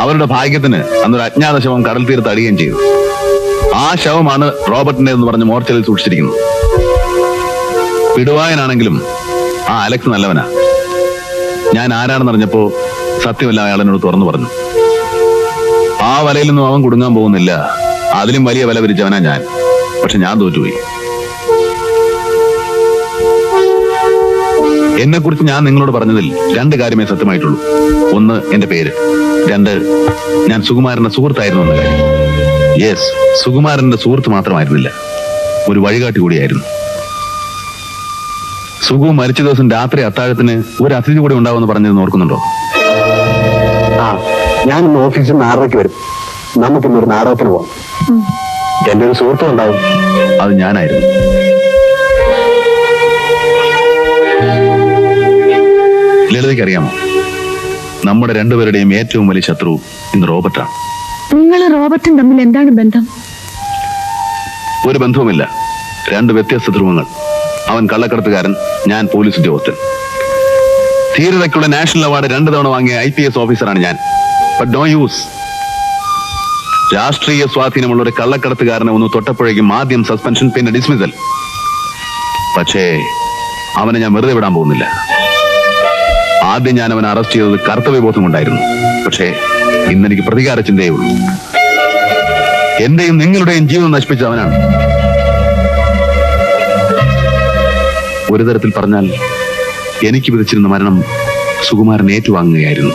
അവരുടെ ഭാഗ്യത്തിന് അന്നൊരു അജ്ഞാത ശവം കടൽ തീരത്ത് അടിയുകയും ചെയ്തു. ആ ശവമാണ് റോബർട്ടിന്റെ എന്ന് പറഞ്ഞ് മോർച്ചറിൽ സൂക്ഷിച്ചിരിക്കുന്നത്. പിടുവായനാണെങ്കിലും ആ അലക്സ് നല്ലവനാ. ഞാൻ ആരാണെന്നറിഞ്ഞപ്പോ സത്യമല്ല അയാൾ എന്നോട് തുറന്നു പറഞ്ഞു. ആ വലയിൽ നിന്നും അവൻ കുടുങ്ങാൻ പോകുന്നില്ല, അതിലും വലിയ വില വിരിച്ചവനാ ഞാൻ. പക്ഷെ ഞാൻ തോറ്റുപോയി. എന്നെ കുറിച്ച് ഞാൻ നിങ്ങളോട് പറഞ്ഞതിൽ 2 കാര്യമേ സത്യമായിട്ടുള്ളൂ. ഒന്ന്, എന്റെ പേര്. 2, ഞാൻ സുകുമാരന്റെ സുഹൃത്തായിരുന്നു എന്ന കാര്യം. യെസ്, സുകുമാരന്റെ സുഹൃത്ത് മാത്രമായിരുന്നില്ല, ഒരു വഴികാട്ടി കൂടിയായിരുന്നു. സുഗു മരിച്ച ദിവസം രാത്രി അത്താഴത്തിന് ഒരു അതിഥി കൂടെ ഉണ്ടാവുമെന്ന് പറഞ്ഞത് ഓർക്കുന്നുണ്ടോ? ഞാൻ ഇന്ന് ഓഫീസിൽ നിന്ന് 6:30 വരും. നമുക്കിന്നൊരു നാടകത്തിന് പോവാം. എന്റെ ഒരു സുഹൃത്തും ഉണ്ടാവും. അത് ഞാനായിരുന്നു. ലളിതയ്ക്ക് അറിയാമോ, നമ്മുടെ 2 പേരുടെയും ഏറ്റവും വലിയ ശത്രു ഇന്ന് റോബർട്ടാണ്. നിങ്ങൾ റോബർട്ടും തമ്മിൽ എന്താണ് ബന്ധം? ഒരു ബന്ധവുമില്ല, 2 വ്യത്യസ്ത ധ്രുവങ്ങൾ. അവൻ കള്ളക്കടത്തുകാരൻ, ഞാൻ പോലീസ് ഉദ്യോഗസ്ഥൻ. ധീരതയ്ക്കുള്ള നാഷണൽ അവാർഡ് 2 തവണ വാങ്ങിയ IPS ഓഫീസറാണ് ഞാൻ. But no use. രാഷ്ട്രീയ സ്വാധീനമുള്ള ഒരു കള്ളക്കടത്തുകാരനെ ഒന്ന് തൊട്ടപ്പോഴേക്കും ആദ്യം സസ്പെൻഷൻ, പിന്നെ ഡിസ്മിസൽ. പക്ഷേ അവനെ ഞാൻ വെറുതെ വിടാൻ പോകുന്നില്ല. ആദ്യം ഞാൻ അവനെ അറസ്റ്റ് ചെയ്തത് കർത്തവ്യബോധം കൊണ്ടായിരുന്നു. പക്ഷേ ഇന്നെനിക്ക് പ്രതികാര ചിന്തയേ ഉള്ളൂ. എന്റെയും നിങ്ങളുടെയും ജീവിതം നശിപ്പിച്ച അവനാണ്. ഒരു തരത്തിൽ പറഞ്ഞാൽ എനിക്ക് വിധിച്ചിരുന്ന മരണം സുകുമാരൻ ഏറ്റുവാങ്ങുകയായിരുന്നു.